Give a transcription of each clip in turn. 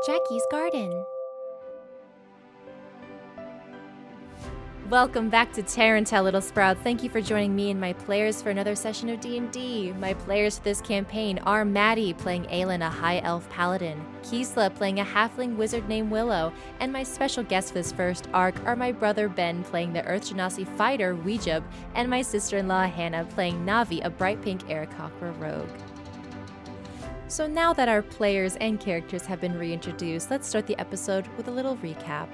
Jackie's Garden. Welcome back to Terrantel, Little Sprouts. Thank you for joining me and my players for another session of D&D. My players for this campaign are Maddie, playing Aelin, a high elf paladin, Kisla, playing a halfling wizard named Willow, and my special guests for this first arc are my brother Ben, playing the Earth Genasi fighter, Ouijub, and my sister-in-law Hannah, playing Navi, a bright pink Aarakocra rogue. So now that our players and characters have been reintroduced, let's start the episode with a little recap.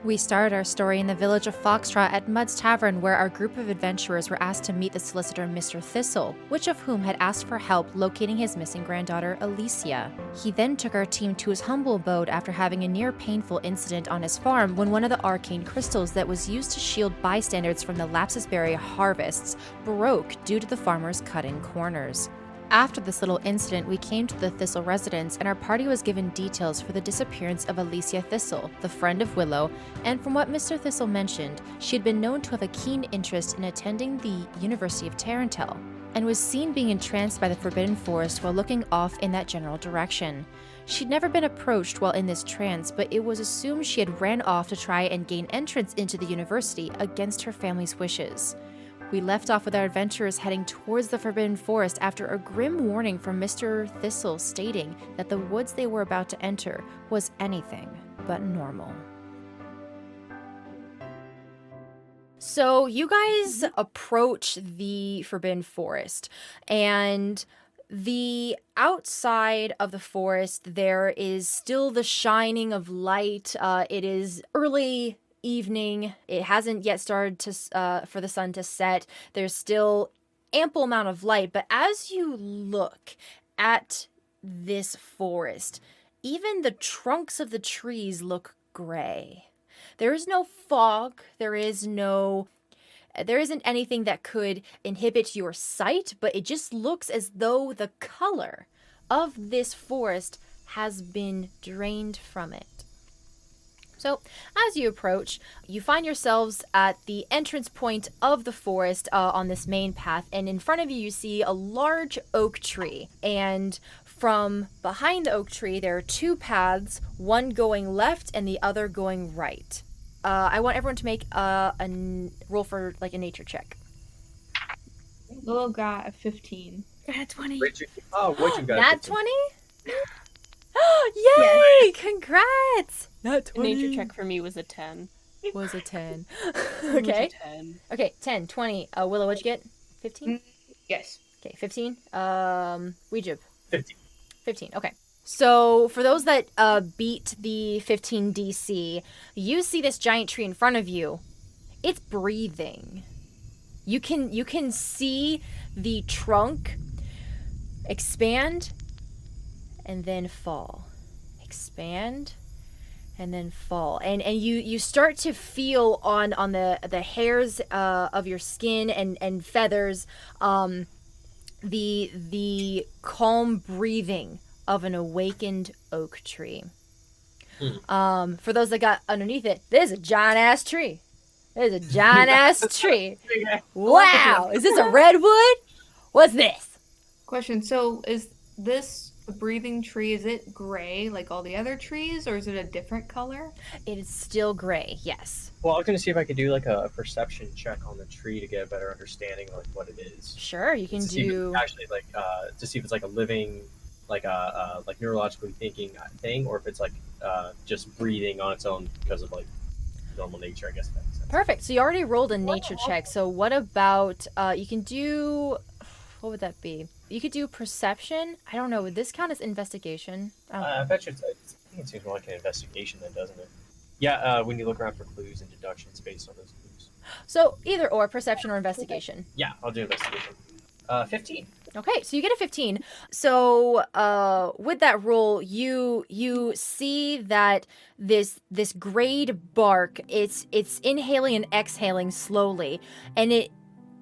We started our story in the village of Foxtrot at Mud's Tavern, where our group of adventurers were asked to meet the solicitor Mr. Thistle, which of whom had asked for help locating his missing granddaughter, Alicia. He then took our team to his humble abode after having a near-painful incident on his farm when one of the arcane crystals that was used to shield bystanders from the Lapsusberry harvests broke due to the farmers cutting corners. After this little incident, we came to the Thistle residence, and our party was given details for the disappearance of Alicia Thistle, the friend of Willow, and from what Mr. Thistle mentioned, she had been known to have a keen interest in attending the University of Terrantel, and was seen being entranced by the Forbidden Forest while looking off in that general direction. She'd never been approached while in this trance, but it was assumed she had ran off to try and gain entrance into the university against her family's wishes. We left off with our adventurers heading towards the Forbidden Forest after a grim warning from Mr. Thistle stating that the woods they were about to enter was anything but normal. So you guys approach the Forbidden Forest, and the outside of the forest there is still the shining of light. It is early evening. It hasn't yet started to for the sun to set. There's still ample amount of light, but as you look at this forest, even the trunks of the trees look gray. There is no fog. There isn't anything that could inhibit your sight, but it just looks as though the color of this forest has been drained from it. So, as you approach, you find yourselves at the entrance point of the forest on this main path, and in front of you, you see a large oak tree. And from behind the oak tree, there are two paths, one going left and the other going right. I want everyone to make a roll for like a nature check. Little got a 15. Got 20. What you got? Nat 20? Yay! Yeah. Congrats! Nat A 20. nature check for me was a 10. Was a 10. It Okay. was a 10. Okay, 10, 20. Willow, what'd you get? 15? Yes. Okay, 15. Ouijub. 15. 15, okay. So, for those that beat the 15 DC, you see this giant tree in front of you. It's breathing. You can see the trunk expand and then fall. Expand and then fall. And you start to feel on the hairs of your skin and feathers the calm breathing of an awakened oak tree. For those that got underneath it, there's a giant ass tree. There's a giant ass tree. Wow! Is this a redwood? What's this? Question, so is this a breathing tree, is it gray like all the other trees, or is it a different color? It is still gray, yes. Well, I was gonna see if I could do like a perception check on the tree to get a better understanding of like what it is. Sure, you can to see if do... it's actually like to see if it's like a living, like like neurologically thinking thing, or if it's like just breathing on its own because of like normal nature, I guess. If that makes sense. Perfect. So you already rolled a nature check. So what about you can do... What would that be? You could do perception. I don't know. Would this count as investigation? I bet you I think it seems more like an investigation then, doesn't it? Yeah, when you look around for clues and deductions based on those clues. So either or, perception or investigation. Yeah, I'll do investigation. 15. Okay, so you get a 15. So with that roll, you see that this grayed bark, it's inhaling and exhaling slowly, and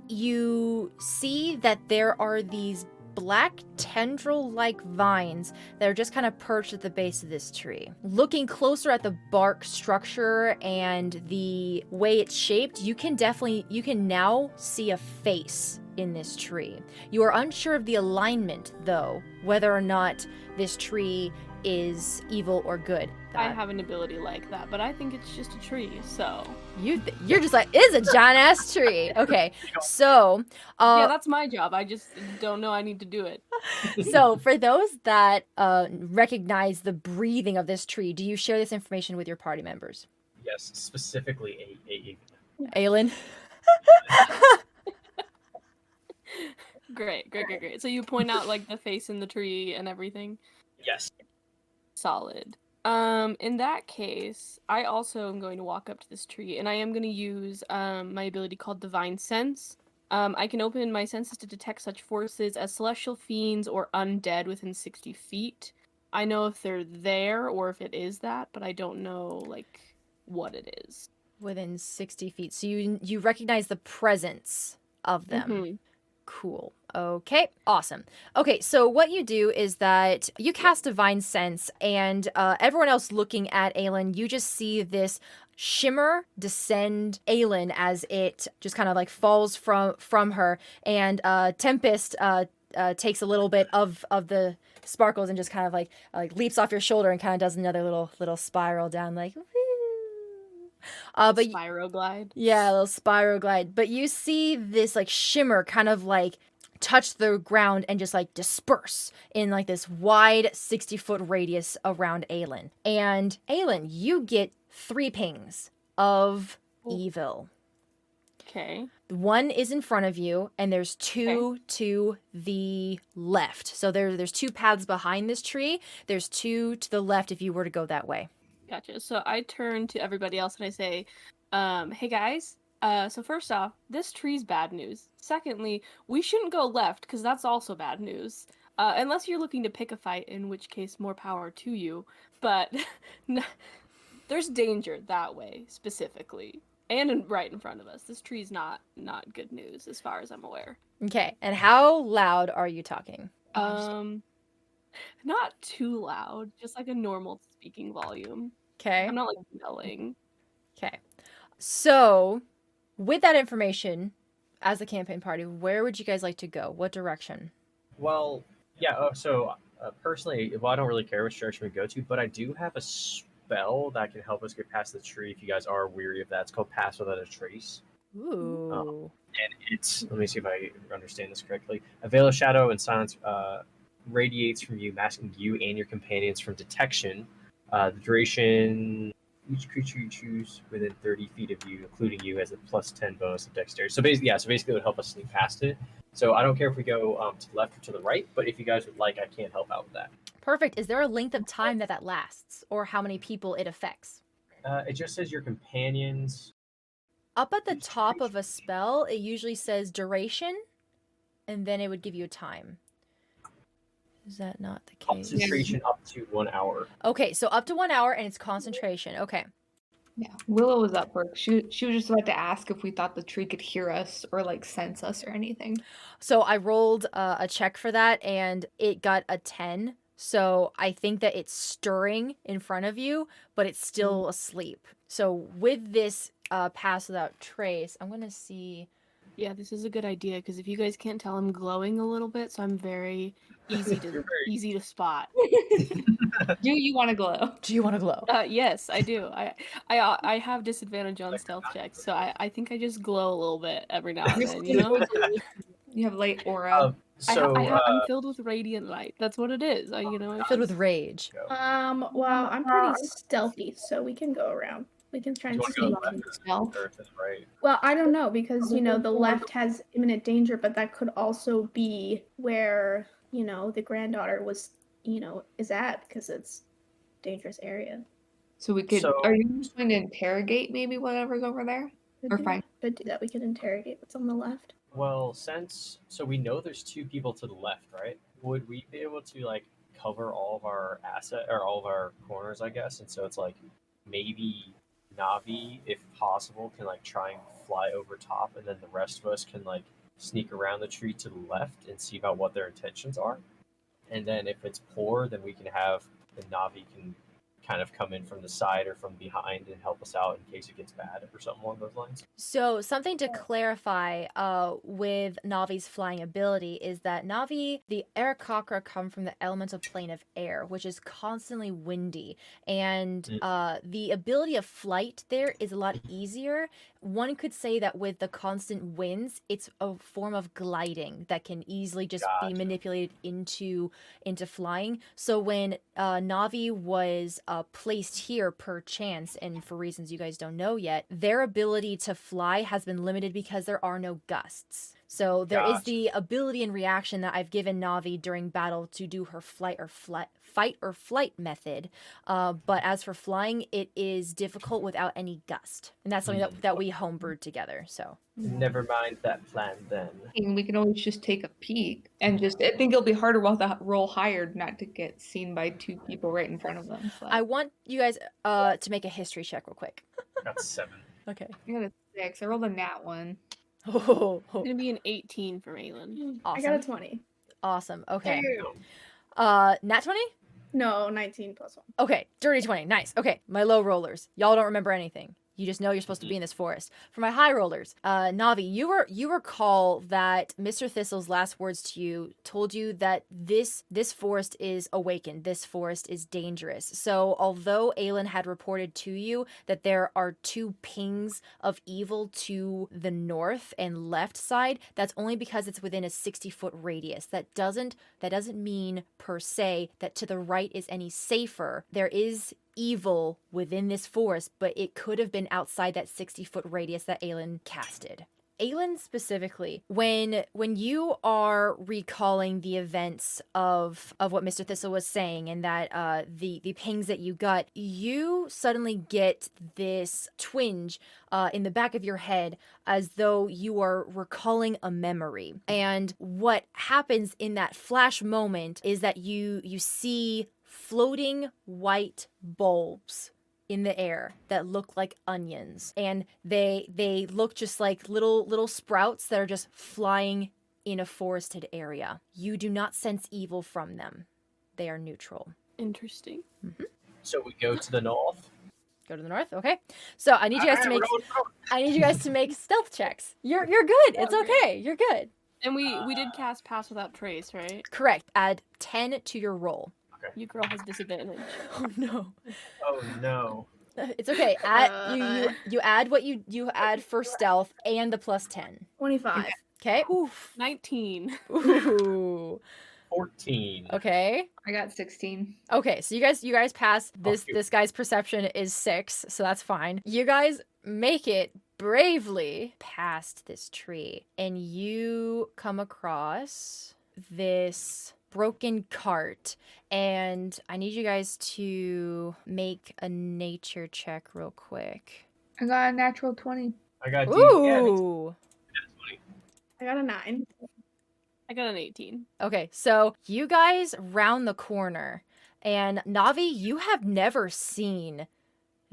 you see that there are these black tendril-like vines that are just kind of perched at the base of this tree. Looking closer at the bark structure and the way it's shaped, you can now see a face in this tree. You are unsure of the alignment, though, whether or not this tree is evil or good. I have an ability like that, but I think it's just a tree, so... You're just like, it's a giant-ass tree. Okay, so... yeah, that's my job. I just don't know I need to do it. So, for those that recognize the breathing of this tree, do you share this information with your party members? Yes, specifically Aelin? Great. So you point out, like, the face in the tree and everything? Yes. Solid. In that case, I also am going to walk up to this tree, and I am going to use my ability called Divine Sense. I can open my senses to detect such forces as celestial fiends or undead within 60 feet. I know if they're there or if it is that, but I don't know, like, what it is. Within 60 feet. So you recognize the presence of them. Mm-hmm. Cool. Okay, awesome. Okay, so what you do is that you cast Divine Sense, and everyone else looking at Aelin, you just see this shimmer descend Aelin as it just kind of like falls from her, and Tempest takes a little bit of the sparkles and just kind of like leaps off your shoulder and kind of does another little spiral down, like woo. But Spyro glide. Yeah, a little spiral glide. But you see this like shimmer kind of like touch the ground and just like disperse in like this wide 60-foot radius around Aelin. And Aelin, you get 3 pings of evil. Okay. One is in front of you, and there's 2 to the left. So there's 2 paths behind this tree. There's 2 to the left if you were to go that way. Gotcha. So I turn to everybody else and I say, hey guys, so first off, this tree's bad news. Secondly, we shouldn't go left because that's also bad news. Unless you're looking to pick a fight, in which case more power to you. But there's danger that way, specifically. And right in front of us. This tree's not good news as far as I'm aware. Okay, and how loud are you talking? Not too loud, just like a normal speaking volume. Okay. I'm not like yelling. Okay. So, with that information, as a campaign party, where would you guys like to go? What direction? Well, yeah. Personally, I don't really care which direction we go to, but I do have a spell that can help us get past the tree. If you guys are weary of that, it's called Pass Without a Trace. Ooh. And it's, let me see if I understand this correctly. A veil of shadow and silence radiates from you, masking you and your companions from detection. The duration, each creature you choose within 30 feet of you, including you, has a +10 bonus of dexterity. So basically, it would help us sneak past it. So I don't care if we go to the left or to the right, but if you guys would like, I can help out with that. Perfect. Is there a length of time that lasts, or how many people it affects? It just says your companions. Up at the top of a spell, it usually says duration, and then it would give you a time. Is that not the case? Concentration up to 1 hour. Okay, so up to 1 hour, and it's concentration. Okay. Yeah, Willow was up for. She was just about to ask if we thought the tree could hear us or like sense us or anything. So I rolled a check for that, and it got a 10. So I think that it's stirring in front of you, but it's still asleep. So with this Pass Without Trace, I'm gonna see. Yeah, this is a good idea because if you guys can't tell, I'm glowing a little bit, so I'm very easy to spot. Do you want to glow? Do you want to glow? Yes, I do. I have disadvantage on stealth checks, so I think I just glow a little bit every now and then. You know, you have light aura. I'm filled with radiant light. That's what it is. Filled with rage. Well, I'm pretty stealthy, so we can go around. We can try and sneak. Right. Well, I don't know because the left has imminent danger, but that could also be where the granddaughter was is at because it's a dangerous area. So we could. Are you just going to interrogate maybe whatever's over there? Or fine. Could do that. We could interrogate what's on the left. Well, so we know there's 2 people to the left, right? Would we be able to like cover all of our all of our corners, I guess? And so it's like maybe Navi, if possible, can like try and fly over top, and then the rest of us can like sneak around the tree to the left and see about what their intentions are. And then if it's poor, then we can have the Navi can kind of come in from the side or from behind and help us out in case it gets bad or something along those lines. So something to clarify with Navi's flying ability is that Navi, the Aarakocra come from the elemental plane of air, which is constantly windy. And the ability of flight there is a lot easier. One could say that with the constant winds, it's a form of gliding that can easily just be manipulated into flying. So when Navi was placed here per chance, and for reasons you guys don't know yet, their ability to fly has been limited because there are no gusts. So there is the ability and reaction that I've given Navi during battle to do her fight or flight method. But as for flying, it is difficult without any gust. And that's something that we homebrewed together. So never mind that plan then. And we can always just take a peek and I think it'll be harder while the roll higher not to get seen by two people right in front of them. So. I want you guys to make a history check real quick. That's 7. Okay. I got a 6. I rolled a nat 1. Oh, It's gonna be an 18 from Aelin. awesome. I got a 20. Awesome. Okay. Damn. Nat 20? No, 19 plus 1. Okay, dirty 20. Nice. Okay, my low rollers. Y'all don't remember anything. You just know you're supposed to be in this forest. For my high rollers, Navi, you recall that Mr. Thistle's last words to you told you that this forest is awakened. This forest is dangerous. So although Aelin had reported to you that there are 2 pings of evil to the north and left side, that's only because it's within a 60-foot radius. That doesn't mean per se that to the right is any safer. There is evil within this forest, but it could have been outside that 60-foot radius that Aelin casted. Aelin specifically, when you are recalling the events of what Mr. Thistle was saying and that the pings that you got, you suddenly get this twinge in the back of your head as though you are recalling a memory. And what happens in that flash moment is that you see floating white bulbs in the air that look like onions, and they look just like little sprouts that are just flying in a forested area. You do not sense evil from them. They are neutral. Interesting. Mm-hmm. So we go to the north. Go to the north. Okay. So I need you guys to make stealth checks. You're good. It's okay. You're good. And we did cast Pass Without Trace, right? Correct. Add 10 to your roll. You girl has disadvantage. Oh no. Oh no. It's okay. You add what you add for stealth and the plus 10. 25. Okay. Oof. 19. Ooh. 14. Okay. I got 16. Okay. So you guys pass this. This guy's perception is 6, so that's fine. You guys make it bravely past this tree, and you come across this broken cart, and I need you guys to make a nature check real quick. I got a natural 20. I got Ooh. I got a 9. I got an 18. Okay, so you guys round the corner, and Navi, you have never seen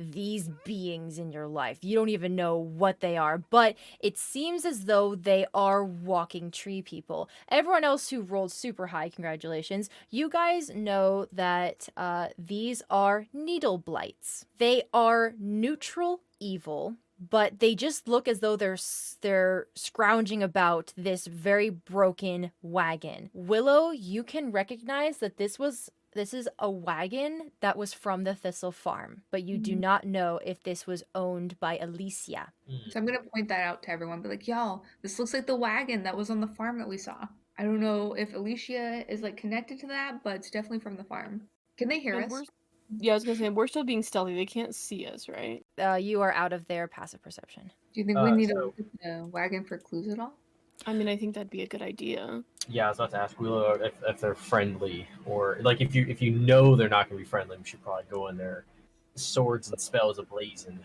these beings in your life. You don't even know what they are, but it seems as though they are walking tree people. Everyone else who rolled super high, congratulations. You guys know that these are needle blights. They are neutral evil, but they just look as though they're scrounging about this very broken wagon. Willow, you can recognize that this is a wagon that was from the Thistle Farm, but you do not know if this was owned by Alicia. So I'm going to point that out to everyone. Be like, y'all, this looks like the wagon that was on the farm that we saw. I don't know if Alicia is like connected to that, but it's definitely from the farm. Can they hear us? Yeah, I was going to say, we're still being stealthy. They can't see us, right? You are out of their passive perception. Do you think we need to look at the wagon for clues at all? I mean, I think that'd be a good idea. Yeah, I was about to ask Willow if they're friendly, or like if you know they're not going to be friendly, we should probably go in there, swords and spells ablazing.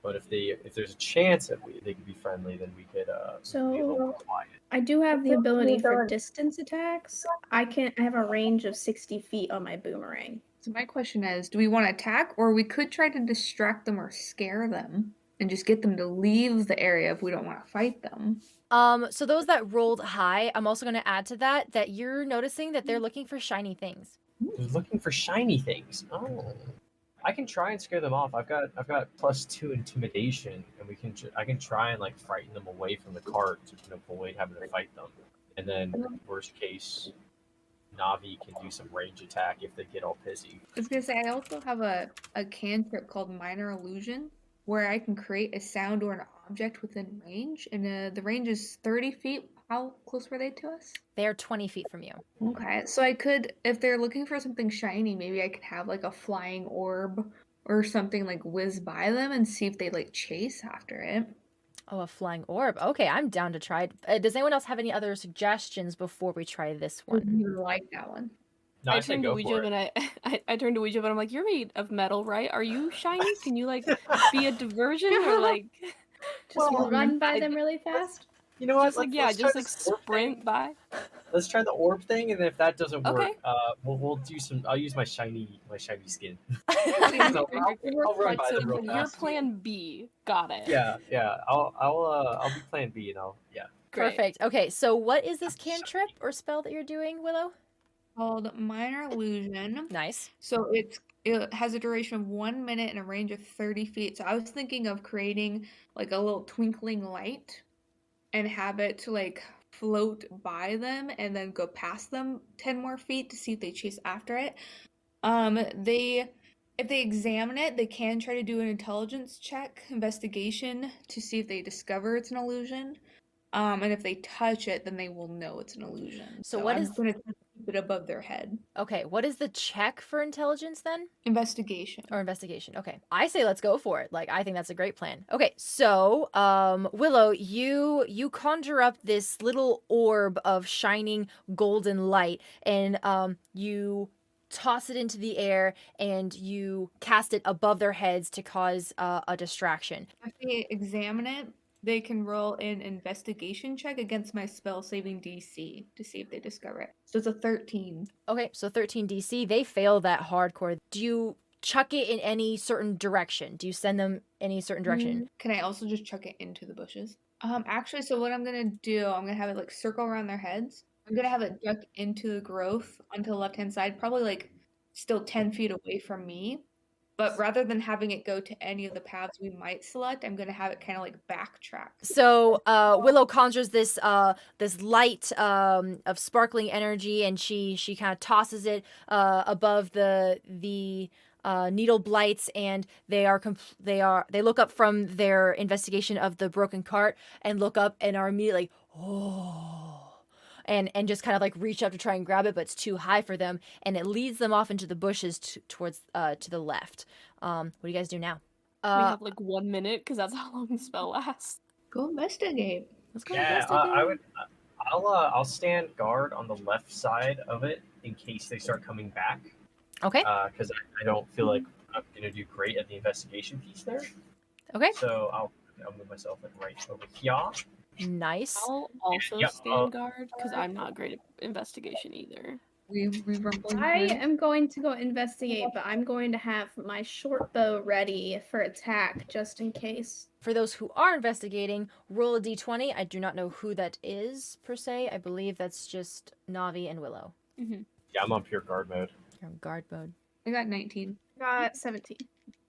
But if there's a chance that they could be friendly, then we could be a little more quiet. I do have the ability for distance attacks. I have a range of 60 feet on my boomerang. So my question is, do we want to attack, or we could try to distract them or scare them and just get them to leave the area if we don't want to fight them? So those that rolled high, I'm also going to add to that you're noticing that they're looking for shiny things. They're looking for shiny things. Oh. I can try and scare them off. I've got +2 intimidation, and I can try and like frighten them away from the cart so we can avoid having to fight them. And then worst case, Navi can do some range attack if they get all pissy. I was gonna say I also have a cantrip called Minor Illusion, where I can create a sound or an object within range, and the range is 30 feet. How close were they to us? They're 20 feet from you. Okay, so I could, if they're looking for something shiny, maybe I could have like a flying orb or something like whiz by them and see if they like chase after it. Oh, a flying orb. Okay, I'm down to try it. Does anyone else have any other suggestions before we try this one? You like that one? No, I I say turned to go for Ouija it. and I turned to Ouija and I'm like, you're made of metal, right? Are you shiny? Can you like be a diversion or like Just Well, run by them really fast. You know what? just like yeah, let's just try like this orb sprint thing. by? Let's try the orb thing, and then if that doesn't work, Okay. we'll do some. I'll use my shiny skin. Okay, So I'll run by so them real your fast. plan B. Got it. Yeah. I'll be plan B, and Great. Perfect. Okay, so what is this cantrip or spell that you're doing, Willow? Called Minor Illusion. Nice. So it has a duration of 1 minute and a range of 30 feet. So I was thinking of creating like a little twinkling light and have it to like float by them and then go past them 10 more feet to see if they chase after it. If they examine it, they can try to do an intelligence check, investigation, to see if they discover it's an illusion. And if they touch it, then they will know it's an illusion. So what I'm is- going to keep it above their head. Okay, what is the check for intelligence then? Investigation. Or investigation. Okay. I say let's go for it. Like, I think that's a great plan. Okay, so Willow, you conjure up this little orb of shining golden light, and you toss it into the air and you cast it above their heads to cause a distraction. If they examine it, they can roll an investigation check against my spell saving DC to see if they discover it. So it's a 13. Okay, so 13 DC. They fail that hardcore. Do you chuck it in any certain direction? Do you send them any certain direction? Can I also just chuck it into the bushes? Actually, so what I'm gonna do, I'm gonna have it like circle around their heads. I'm gonna have it duck into the growth onto the left-hand side, probably like still 10 feet away from me. But rather than having it go to any of the paths we might select, I'm gonna have it kind of like backtrack. So Willow conjures this this light of sparkling energy, and she kind of tosses it above the needle blights, and they look up from their investigation of the broken cart and look up and are immediately and just kind of like reach up to try and grab it, but it's too high for them, and it leads them off into the bushes towards to the left. What do you guys do now? We have like 1 minute because that's how long the spell lasts. Go investigate. Let's go. Yeah, investigate. I'll stand guard on the left side of it in case they start coming back. Okay. Because I don't feel like I'm gonna do great at the investigation piece there. Okay. So I'll move myself like right over here. Nice. I'll also Yep, stand guard because I'm not great at investigation either. We rumble. I am going to go investigate, but I'm going to have my short bow ready for attack just in case. For those who are investigating, roll a d20. I do not know who that is per se. I believe that's just Navi and Willow. Mm-hmm. Yeah, I'm on pure guard mode. You're in guard mode. I got 19. Got 17.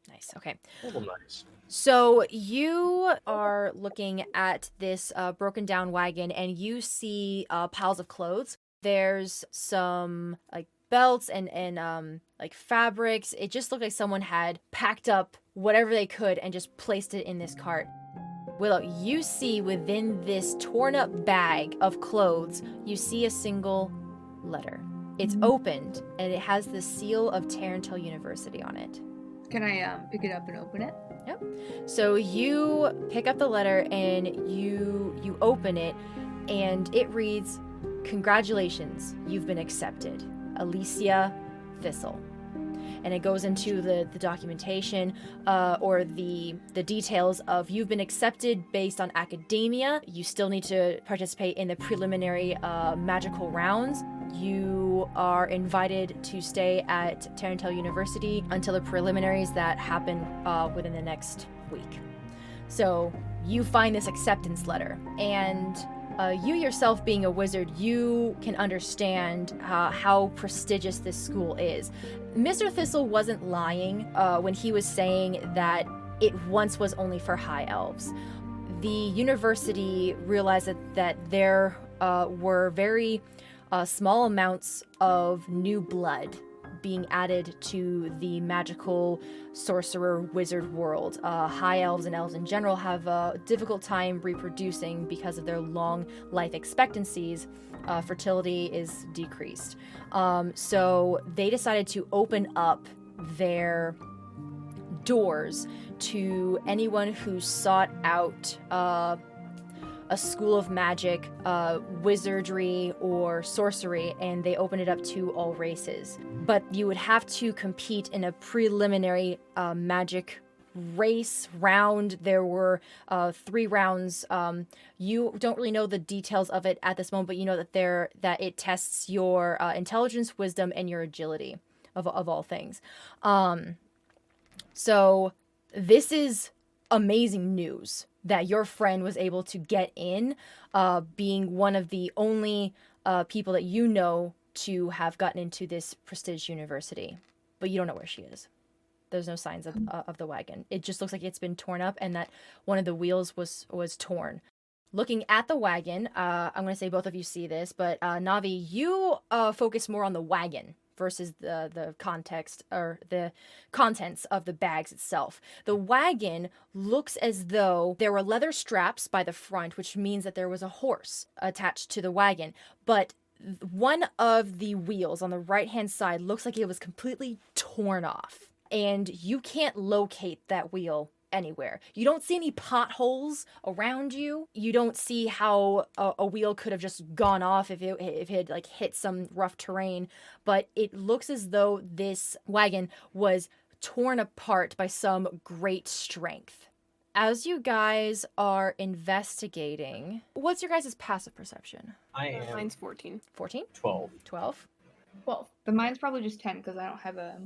Nice. Okay. Oh, nice. So you are looking at this broken down wagon, and you see piles of clothes. There's some like belts and like fabrics. It just looked like someone had packed up whatever they could and just placed it in this cart. Willow, you see within this torn up bag of clothes, you see a single letter. It's opened, and it has the seal of Terrantel University on it. Can I pick it up and open it? Yep. So you pick up the letter and you open it, and it reads, "Congratulations, you've been accepted. Alicia Thistle." And it goes into the documentation or the details of you've been accepted based on academia. You still need to participate in the preliminary magical rounds. You are invited to stay at Terrantel University until the preliminaries that happen within the next week. So you find this acceptance letter, and You yourself being a wizard, you can understand how prestigious this school is. Mr. Thistle wasn't lying when he was saying that it once was only for high elves. The university realized that there were very small amounts of new blood being added to the magical sorcerer wizard world. High elves and elves in general have a difficult time reproducing because of their long life expectancies. Fertility is decreased. So they decided to open up their doors to anyone who sought out a school of magic, wizardry, or sorcery, and they opened it up to all races. But you would have to compete in a preliminary magic race round. There were 3 rounds. You don't really know the details of it at this moment, but you know that it tests your intelligence, wisdom, and your agility of all things. So this is amazing news that your friend was able to get in, being one of the only people that you know to have gotten into this prestige university. But you don't know where she is. There's no signs of the wagon. It just looks like it's been torn up and that one of the wheels was torn. Looking at the wagon, I'm going to say both of you see this, but Navi, you focus more on the wagon versus the context or the contents of the bags itself. The wagon looks as though there were leather straps by the front, which means that there was a horse attached to the wagon. But one of the wheels on the right-hand side looks like it was completely torn off. And you can't locate that wheel anywhere. You don't see any potholes around you. You don't see how a wheel could have just gone off if it had like hit some rough terrain, but it looks as though this wagon was torn apart by some great strength. As you guys are investigating, what's your guys' passive perception? I am Mine's 14. 14? 12. 12? Well, but mine's probably just 10 because I don't have a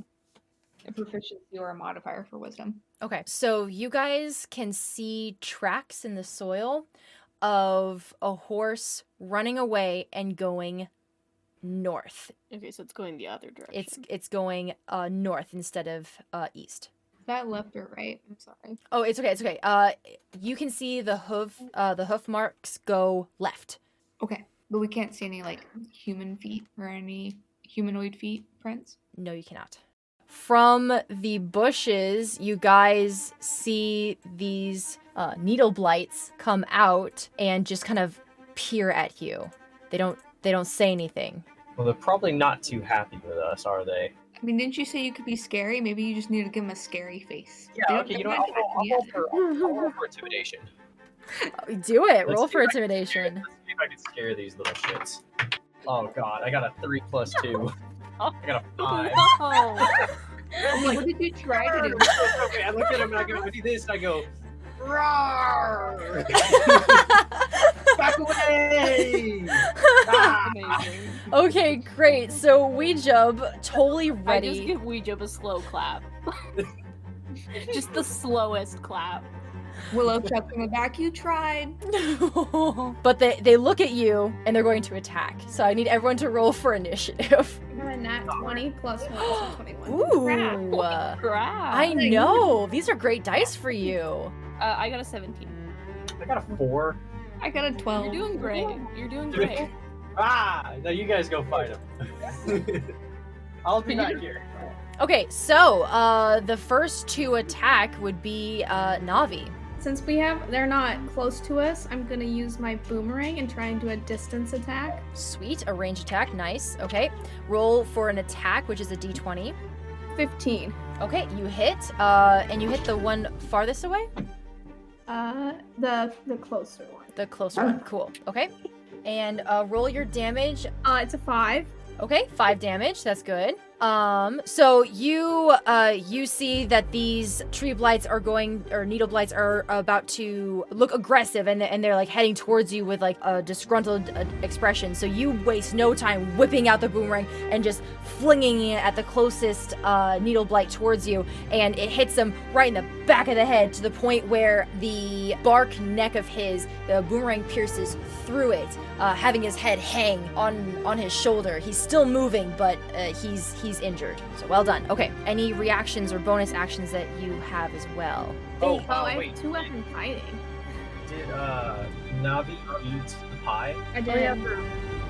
proficiency or a modifier for wisdom. Okay, so you guys can see tracks in the soil of a horse running away and going north. Okay, so it's going the other direction. It's going north instead of east. Is that left or right? I'm sorry. Oh, it's okay. You can see the hoof marks go left. Okay, but we can't see any like human feet or any humanoid feet prints. No, you cannot. From the bushes, you guys see these needle blights come out and just kind of peer at you. They don't say anything. Well, they're probably not too happy with us, are they? I mean, didn't you say you could be scary? Maybe you just need to give them a scary face. Yeah, okay, you know what? I'll roll for intimidation. Do it. Let's Roll see for if I can intimidation. Let's see if I can scare these little shits. Oh god, I got a 3 plus 2. I got a 5. No! I'm like, what did you try to do? Okay, I look at him and I go, I do this, and I go, roar! Back away! Amazing. Okay, great. So Ouija, totally I just ready. give Ouija a slow clap. Just the slowest clap. Willow chucks in the back. You tried. But they look at you and they're going to attack. So I need everyone to roll for initiative. I got a nat 20 plus 1, so 21. Ooh. Crap. I know. These are great dice for you. I got a 17. I got a 4. I got a 12. You're doing great. You're doing great. Now you guys go fight him. I'll be back here. Okay, so the first to attack would be Navi. Since they're not close to us, I'm gonna use my boomerang and try and do a distance attack. Sweet, a range attack, nice. Okay, roll for an attack, which is a d20. 15. Okay, you hit, and you hit the one farthest away? The closer one. The closer one, cool. Okay, and roll your damage. It's a 5. Okay, 5 damage, that's good. So you see that these tree blights or needle blights are about to look aggressive, and they're like heading towards you with like a disgruntled expression. So you waste no time whipping out the boomerang and just flinging it at the closest needle blight towards you, and it hits him right in the back of the head to the point where the bark neck of the boomerang pierces through it, having his head hang on his shoulder. He's still moving, but he's injured. So well done. Okay, any reactions or bonus actions that you have as well? I wait. have 2 weapon fighting. Did Navi eat the pie? I did.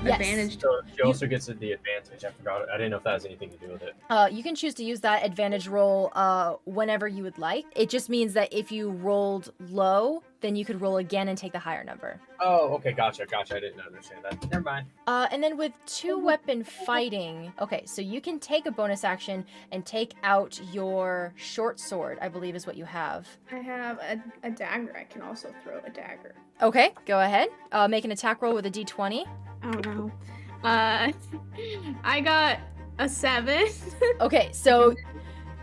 Yes. Advantage. So she also gets the advantage. I forgot. I didn't know if that has anything to do with it. You can choose to use that advantage roll whenever you would like. It just means that if you rolled low, then you could roll again and take the higher number. Oh, okay, gotcha. I didn't understand that. Never mind. And then with 2 weapon fighting, okay, so you can take a bonus action and take out your short sword, I believe is what you have. I have a dagger. I can also throw a dagger. Okay, go ahead. Make an attack roll with a d20. Oh no. I got a 7. Okay, so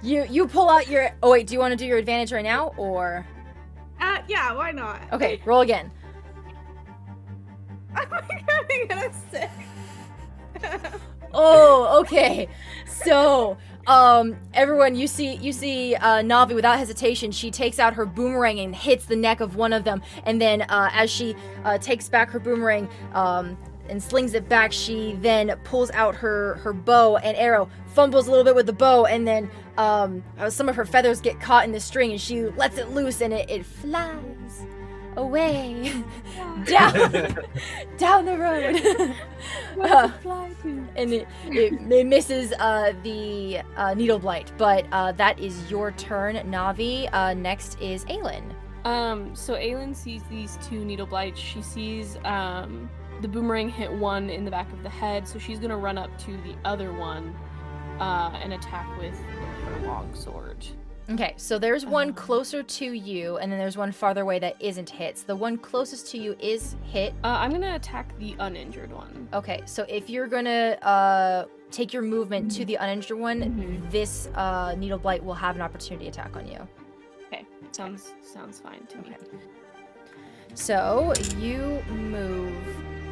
you pull out your... Oh wait, do you want to do your advantage right now, or... Yeah, why not? Okay, roll again. I'm gonna get a 6. Oh, okay. So, everyone, you see Navi without hesitation. She takes out her boomerang and hits the neck of one of them, and then as she takes back her boomerang and slings it back, she then pulls out her bow and arrow, fumbles a little bit with the bow, and then some of her feathers get caught in the string, and she lets it loose, and it flies away down the road. And it misses the needle blight, but that is your turn, Navi. Next is Aelin. So Aelin sees these 2 needle blights. She sees the boomerang hit one in the back of the head, so she's gonna run up to the other one and attack with her long sword. Okay, so there's one closer to you, and then there's one farther away that isn't hit. So the one closest to you is hit. I'm gonna attack the uninjured one. Okay, so if you're gonna take your movement to the uninjured one, this needle blight will have an opportunity attack on you. Okay, sounds fine to me. Okay. So you move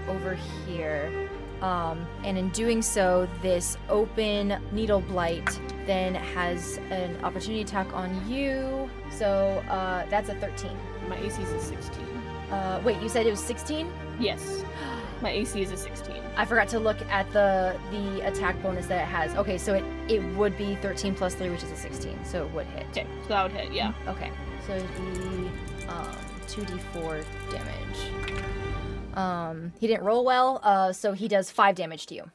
over here, and in doing so, this open needle blight then has an opportunity attack on you. So that's a 13. My AC is a 16. Wait, you said it was 16? Yes. My AC is a 16. I forgot to look at the attack bonus that it has. Okay, so it would be 13 plus 3, which is a 16, so it would hit. Okay, so that would hit, yeah. Okay, so it'd be 2d4 damage. He didn't roll well, so he does 5 damage to you.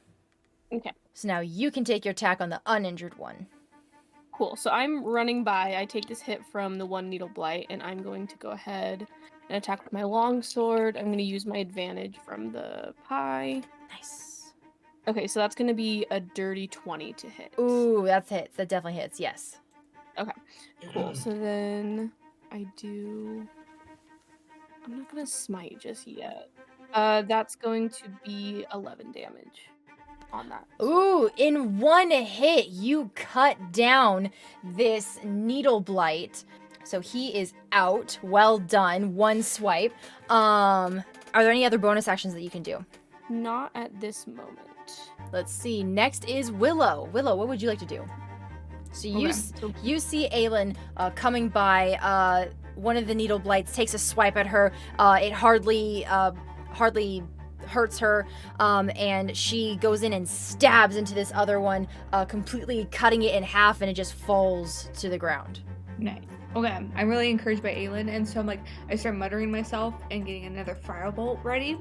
Okay. So now you can take your attack on the uninjured one. Cool, so I'm running by. I take this hit from the 1 needle blight, and I'm going to go ahead and attack with my long sword. I'm going to use my advantage from the pie. Nice. Okay, so that's going to be a dirty 20 to hit. Ooh, that hits. That definitely hits, yes. Okay, cool. So then I'm not going to smite just yet. That's going to be 11 damage on that. Ooh, in one hit, you cut down this needle blight. So he is out. Well done. One swipe. Are there any other bonus actions that you can do? Not at this moment. Let's see. Next is Willow. Willow, what would you like to do? So you see Aelin coming by. One of the needle blights takes a swipe at her. It hardly hurts her, and she goes in and stabs into this other one, completely cutting it in half, and it just falls to the ground. Nice. Okay, I'm really encouraged by Aelin, and so I start muttering myself and getting another firebolt ready.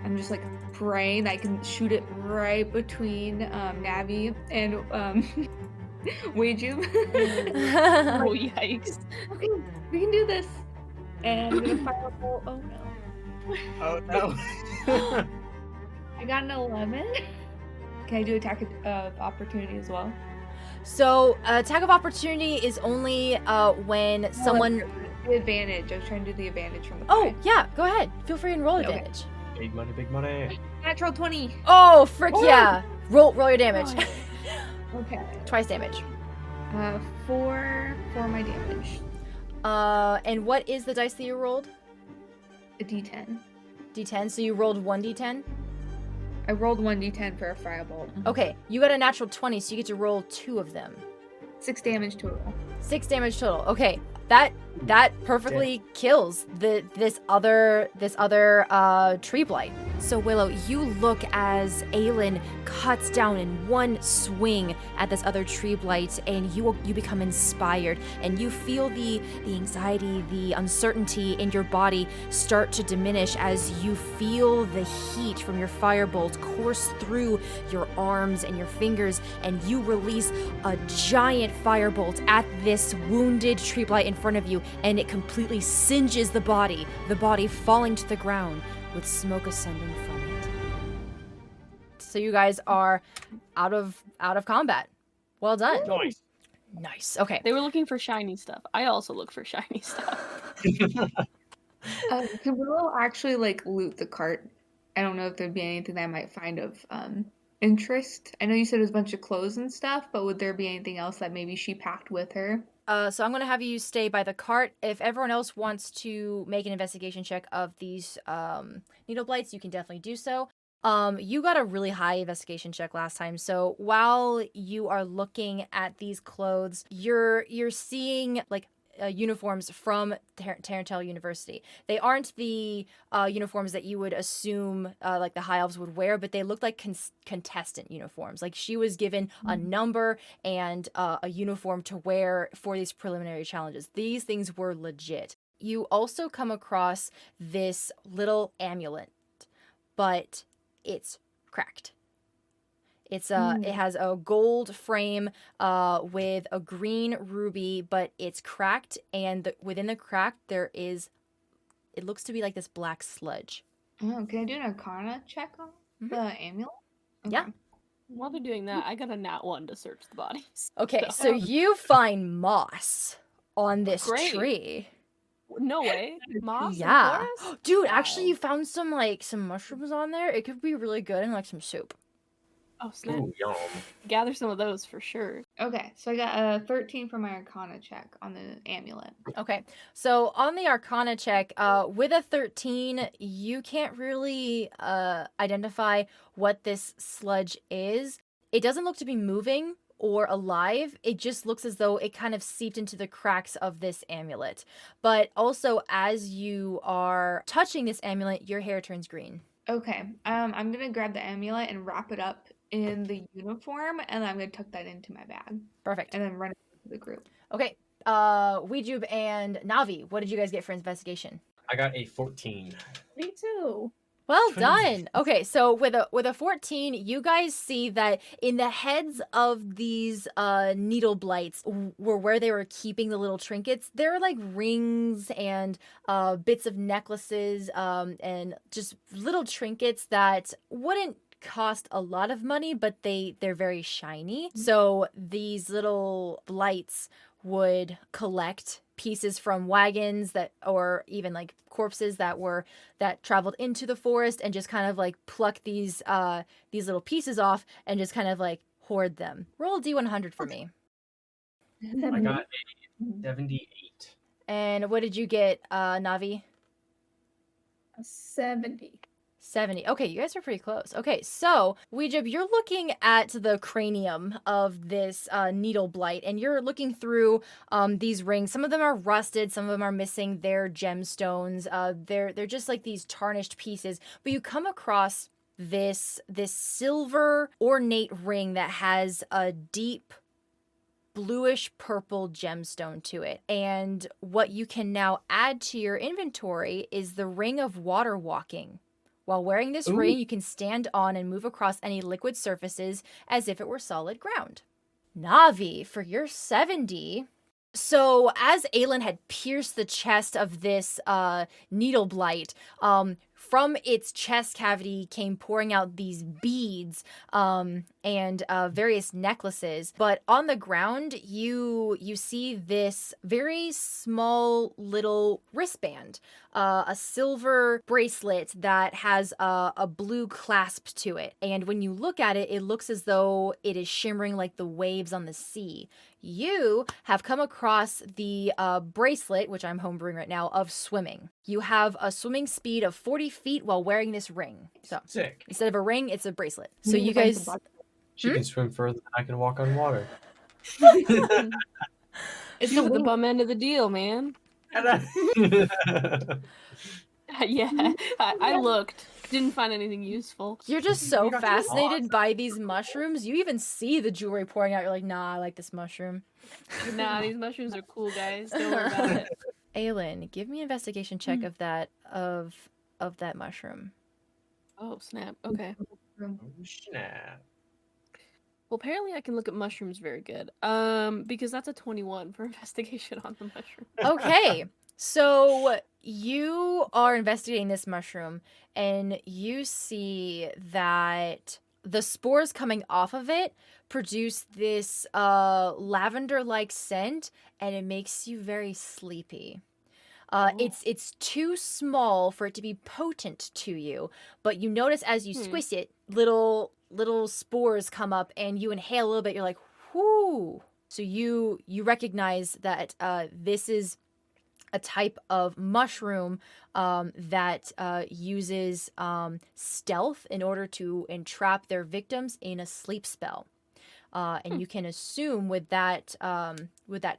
I'm just praying that I can shoot it right between Navi and Weiju. Oh, yikes. Okay, we can do this. And I'm gonna firebolt. Oh no. Oh no. I got an 11. Can I do attack of opportunity as well? So attack of opportunity is only when someone... The advantage. I was trying to do the advantage from the Oh, pie. yeah, go ahead. Feel free and roll Okay. advantage. Big money, big money. Natural 20. Oh, frick Oh. yeah. Roll your damage. Okay. Twice damage. 4 for my damage. And what is the dice that you rolled? A D10. D10, so you rolled 1d10? I rolled 1d10 for a firebolt. Okay, you got a natural 20, so you get to roll 2 of them. 6 damage total. 6 damage total. Okay, that perfectly kills this other tree blight. So Willow, you look as Aelin cuts down in one swing at this other tree blight, and you become inspired, and you feel the anxiety, the uncertainty in your body start to diminish as you feel the heat from your firebolt course through your arms and your fingers, and you release a giant firebolt at this wounded tree blight in front of you, and it completely singes the body falling to the ground with smoke ascending from it. So you guys are out of combat. Well done. Nice. Nice. Okay. They were looking for shiny stuff. I also look for shiny stuff. Can Willow actually like loot the cart? I don't know if there'd be anything that I might find of interest. I know you said it was a bunch of clothes and stuff, but would there be anything else that maybe she packed with her? So I'm going to have you stay by the cart. If everyone else wants to make an investigation check of these needle blights, you can definitely do so. You got a really high investigation check last time, so while you are looking at these clothes, you're seeing like uniforms from Terrantel University. They aren't the uniforms that you would assume like the High Elves would wear, but they look like contestant uniforms. Like she was given a number and a uniform to wear for these preliminary challenges. These things were legit. You also come across this little amulet, but it's cracked. It's it has a gold frame with a green ruby, but it's cracked, and within the crack it looks to be like this black sludge. Oh, can I do an Arcana check on the amulet? Okay. Yeah. While they're doing that, I got a nat 1 to search the bodies. Okay, so you find moss on this Great. tree. No way. Moss? Yeah. In the forest? Dude, Wow. actually you found some mushrooms on there. It could be really good in like some soup. Oh, snap. Ooh, yum. Gather some of those for sure. Okay, so I got a 13 for my Arcana check on the amulet. Okay, so on the Arcana check, with a 13, you can't really identify what this sludge is. It doesn't look to be moving or alive. It just looks as though it kind of seeped into the cracks of this amulet. But also, as you are touching this amulet, your hair turns green. Okay, I'm gonna grab the amulet and wrap it up in the uniform, and I'm gonna tuck that into my bag, Perfect. and then run it to the group. Okay, Weejube and Navi, what did you guys get for investigation? I got a 14. Me too. Well done. Okay, so with a 14, you guys see that in the heads of these needle blights were where they were keeping the little trinkets. There are like rings and bits of necklaces and just little trinkets that wouldn't cost a lot of money, but they're very shiny. So these little blights would collect pieces from wagons or even like corpses that traveled into the forest, and just kind of like pluck these little pieces off and just kind of like hoard them. Roll a D100 for me. I got a 78. And what did you get, Navi? A 70. 70. Okay, you guys are pretty close. Okay, so, Weejube, you're looking at the cranium of this needle blight, and you're looking through these rings. Some of them are rusted, some of them are missing their gemstones. They're just like these tarnished pieces. But you come across this silver ornate ring that has a deep bluish purple gemstone to it. And what you can now add to your inventory is the ring of water walking. While wearing this ring, you can stand on and move across any liquid surfaces as if it were solid ground. Navi, for your 70. So as Aelin had pierced the chest of this needle blight, from its chest cavity came pouring out these beads, and various necklaces. But on the ground, you see this very small little wristband, a silver bracelet that has a blue clasp to it. And when you look at it, it looks as though it is shimmering like the waves on the sea. You have come across the bracelet, which I'm homebrewing right now, of swimming. You have a swimming speed of 40 feet while wearing this ring. So Sick. instead of a ring, it's a bracelet. So you guys... She can swim further than I can walk on water. It's the bum end of the deal, man. Yeah, I looked. Didn't find anything useful. You're just so fascinated by these mushrooms. You even see the jewelry pouring out. You're like, nah, I like this mushroom. Nah, these mushrooms are cool, guys. Don't worry about it. Aylin, give me an investigation check of that mushroom. Oh, snap. Okay. Oh, snap. Well, apparently I can look at mushrooms very good. Because that's a 21 for investigation on the mushroom. Okay. So you are investigating this mushroom and you see that the spores coming off of it produce this lavender-like scent, and it makes you very sleepy. It's too small for it to be potent to you, but you notice as you squish it, little spores come up, and you inhale a little bit. You're like, whoo! So you recognize that this is a type of mushroom that uses stealth in order to entrap their victims in a sleep spell. And you can assume with that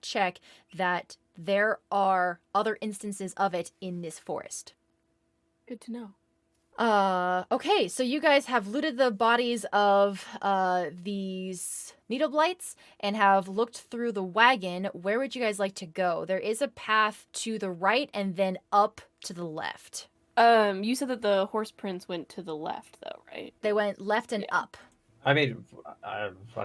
check that there are other instances of it in this forest. Good to know. Okay, so you guys have looted the bodies of these needle blights and have looked through the wagon. Where would you guys like to go? There is a path to the right and then up to the left. You said that the horse prints went to the left, though, right? They went left and up. I think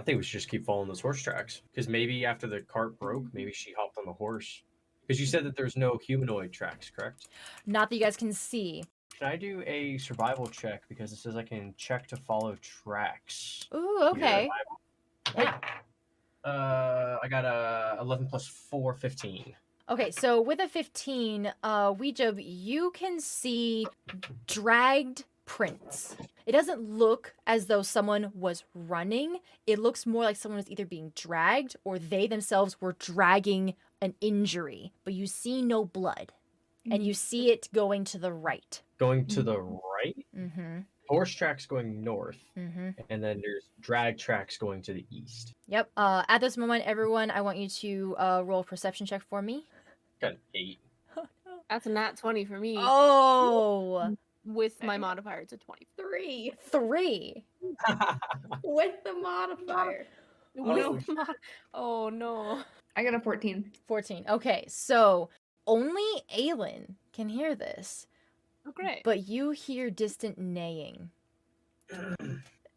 we should just keep following those horse tracks, because maybe after the cart broke, maybe she hopped on the horse. Because you said that there's no humanoid tracks, correct? Not that you guys can see. Can I do a survival check, because it says I can check to follow tracks? Ooh, okay. Yeah. I got a 11 plus 4, 15. Okay, so with a 15, Ouija, you can see dragged prints. It doesn't look as though someone was running. It looks more like someone was either being dragged or they themselves were dragging an injury. But you see no blood. And you see it going to the right. Going to the right? Mm-hmm. Horse tracks going north. Mm-hmm. And then there's drag tracks going to the east. Yep. At this moment, everyone, I want you to roll a perception check for me. Got an 8. That's a nat 20 for me. Oh! With my modifier, it's a 20. 3. With the modifier. Oh, no. I got a 14. 14. Okay, so only Aylin can hear this. Oh, great. But you hear distant neighing.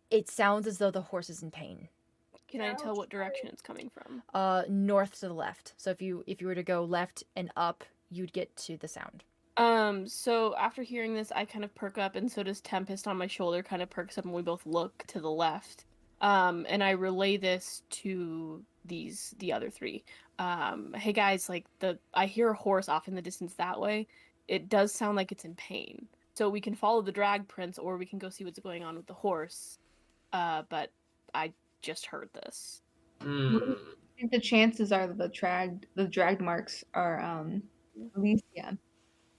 It sounds as though the horse is in pain. Can I tell what direction it's coming from? North to the left. So if you were to go left and up, you'd get to the sound. So after hearing this, I kind of perk up, and so does Tempest on my shoulder kind of perks up, and we both look to the left. And I relay this to the other three. Hey guys, I hear a horse off in the distance that way. It does sound like it's in pain. So we can follow the drag prints, or we can go see what's going on with the horse. But I just heard this. I think the chances are that the drag marks are Alicia.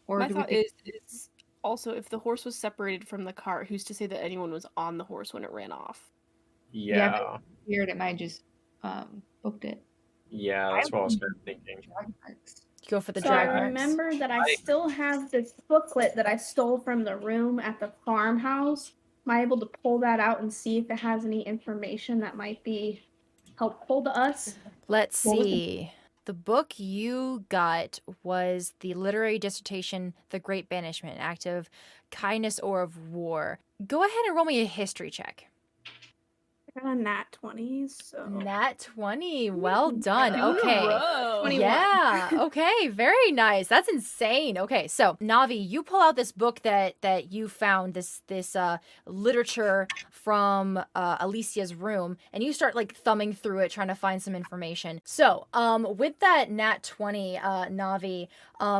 Or My thought is also, if the horse was separated from the cart, who's to say that anyone was on the horse when it ran off? Yeah. Weird, it might just booked it. Yeah, that's what I was kind of thinking. Go for the So drag I marks. remember that I still have this booklet that I stole from the room at the farmhouse. Am I able to pull that out and see if it has any information that might be helpful to us? Let's see. The book you got was the literary dissertation, The Great Banishment, an act of kindness or of war. Go ahead and roll me a history check. got a nat 20, so Nat 20. Well done. Two in a Okay. Whoa. 21. Yeah. Okay. Very nice. That's insane. Okay. So Navi, you pull out this book that you found, this literature from Alicia's room, and you start like thumbing through it, trying to find some information. So with that nat 20, Navi,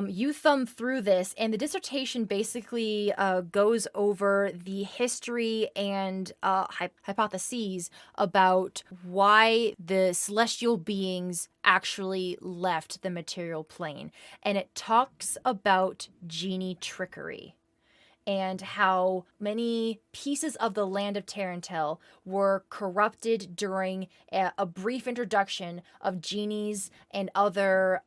you thumb through this, and the dissertation basically goes over the history and hypotheses about why the celestial beings actually left the material plane. And it talks about genie trickery and how many pieces of the land of Terrantel were corrupted during a brief introduction of genies and other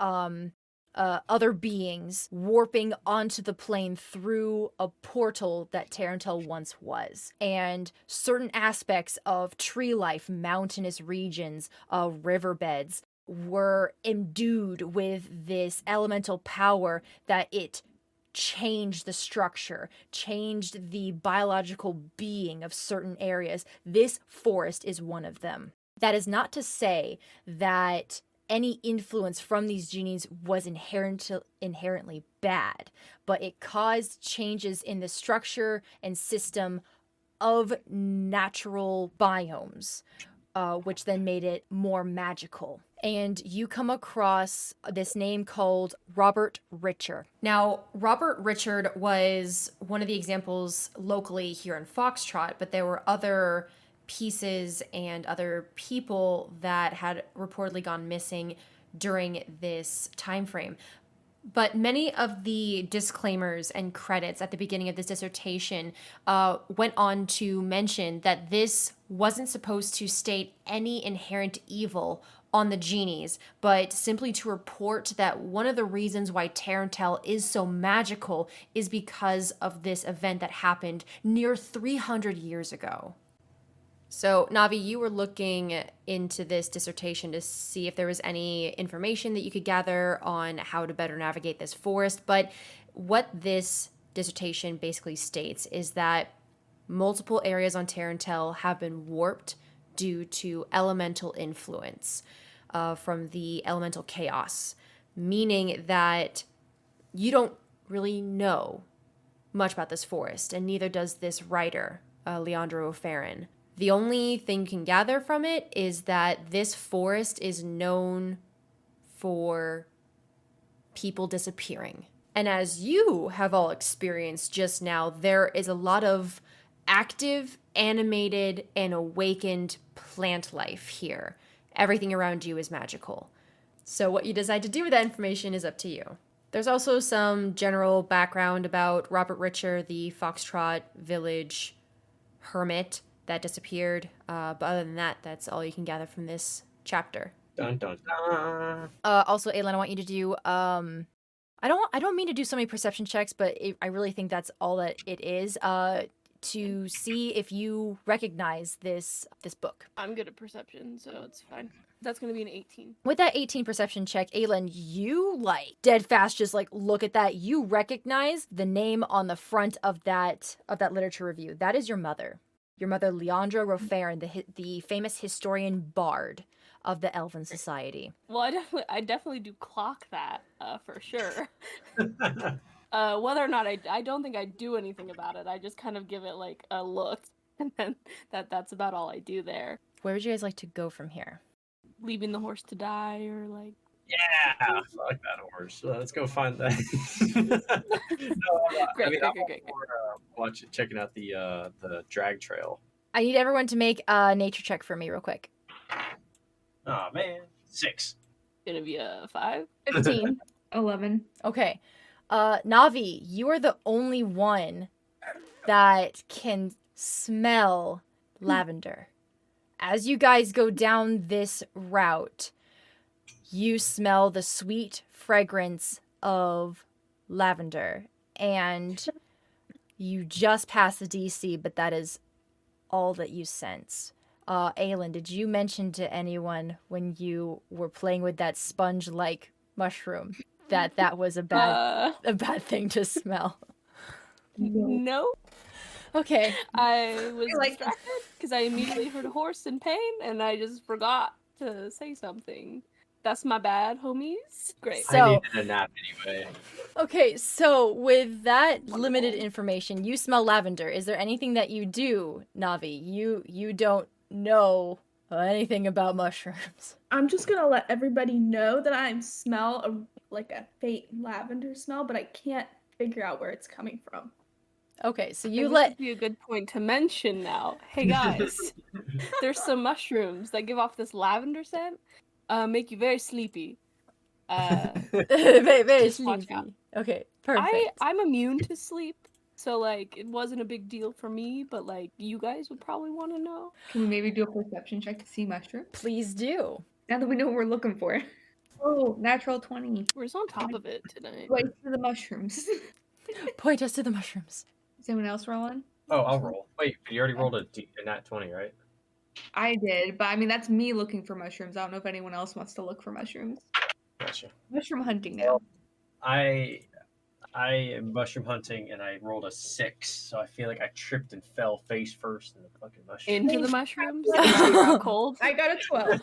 beings warping onto the plane through a portal that Terrantel once was. And certain aspects of tree life, mountainous regions, riverbeds, were imbued with this elemental power that it changed the structure, changed the biological being of certain areas. This forest is one of them. That is not to say that any influence from these genies was inherently bad, but it caused changes in the structure and system of natural biomes, which then made it more magical. And you come across this name called Robert Richard. Now, Robert Richard was one of the examples locally here in Foxtrot, but there were other pieces and other people that had reportedly gone missing during this time frame. But many of the disclaimers and credits at the beginning of this dissertation went on to mention that this wasn't supposed to state any inherent evil on the genies, but simply to report that one of the reasons why Terrantel is so magical is because of this event that happened near 300 years ago. So, Navi, you were looking into this dissertation to see if there was any information that you could gather on how to better navigate this forest. But what this dissertation basically states is that multiple areas on Terrantel have been warped due to elemental influence from the elemental chaos, meaning that you don't really know much about this forest, and neither does this writer, Leandro O'Farron. The only thing you can gather from it is that this forest is known for people disappearing. And as you have all experienced just now, there is a lot of active, animated, and awakened plant life here. Everything around you is magical. So what you decide to do with that information is up to you. There's also some general background about Robert Richard, the Foxtrot village hermit that disappeared, but other than that, that's all you can gather from this chapter. Dun dun dun. Also, Aylin, I want you to do I don't mean to do so many perception checks, but I really think that's all that it is, to see if you recognize this book. I'm good at perception, so it's fine. That's gonna be an 18. With that 18 perception check, Aylin, you dead fast just look at that. You recognize the name on the front of that literature review. That is your mother. Your mother, Leandro O'Farron, the famous historian bard of the Elven Society. Well, I definitely do clock that for sure. Whether or not I don't think I do anything about it. I just kind of give it like a look, and then that's about all I do there. Where would you guys like to go from here? Leaving the horse to die, or like. Yeah, fuck that horse. Let's go find that. Great. Checking out the drag trail. I need everyone to make a nature check for me real quick. Oh man, 6. Gonna be a 5. 15. 11. Okay. Navi, you are the only one that can smell lavender. As you guys go down this route, you smell the sweet fragrance of lavender, and you just passed the DC, but that is all that you sense. Aylin, did you mention to anyone when you were playing with that sponge-like mushroom that was a bad thing to smell? No. Okay. I was I like distracted because I immediately heard a horse in pain, and I just forgot to say something. That's my bad, homies. Great. So- I needed a nap anyway. Okay, so with that limited information, you smell lavender. Is there anything that you do, Navi? You don't know anything about mushrooms. I'm just gonna let everybody know that I smell a faint lavender smell, but I can't figure out where it's coming from. Okay, so And you this let would be a good point to mention now. Hey guys, there's some mushrooms that give off this lavender scent, make you very sleepy. very Just watch out. sleepy. Okay, perfect. I'm immune to sleep, so like it wasn't a big deal for me, but like you guys would probably want to know. Can we maybe do a perception check to see mushrooms? Please do. Now that we know what we're looking for. Oh, natural 20. We're just on top of it tonight. Wait for the mushrooms. Point us to the mushrooms. Is anyone else rolling? Oh, I'll roll. Wait, you already rolled a nat 20, right? I did, but I mean that's me looking for mushrooms. I don't know if anyone else wants to look for mushrooms. Gotcha. Mushroom hunting now. I am mushroom hunting and I rolled a 6, so I feel like I tripped and fell face first in the fucking mushroom. Into the mushrooms. I got cold. I got a 12.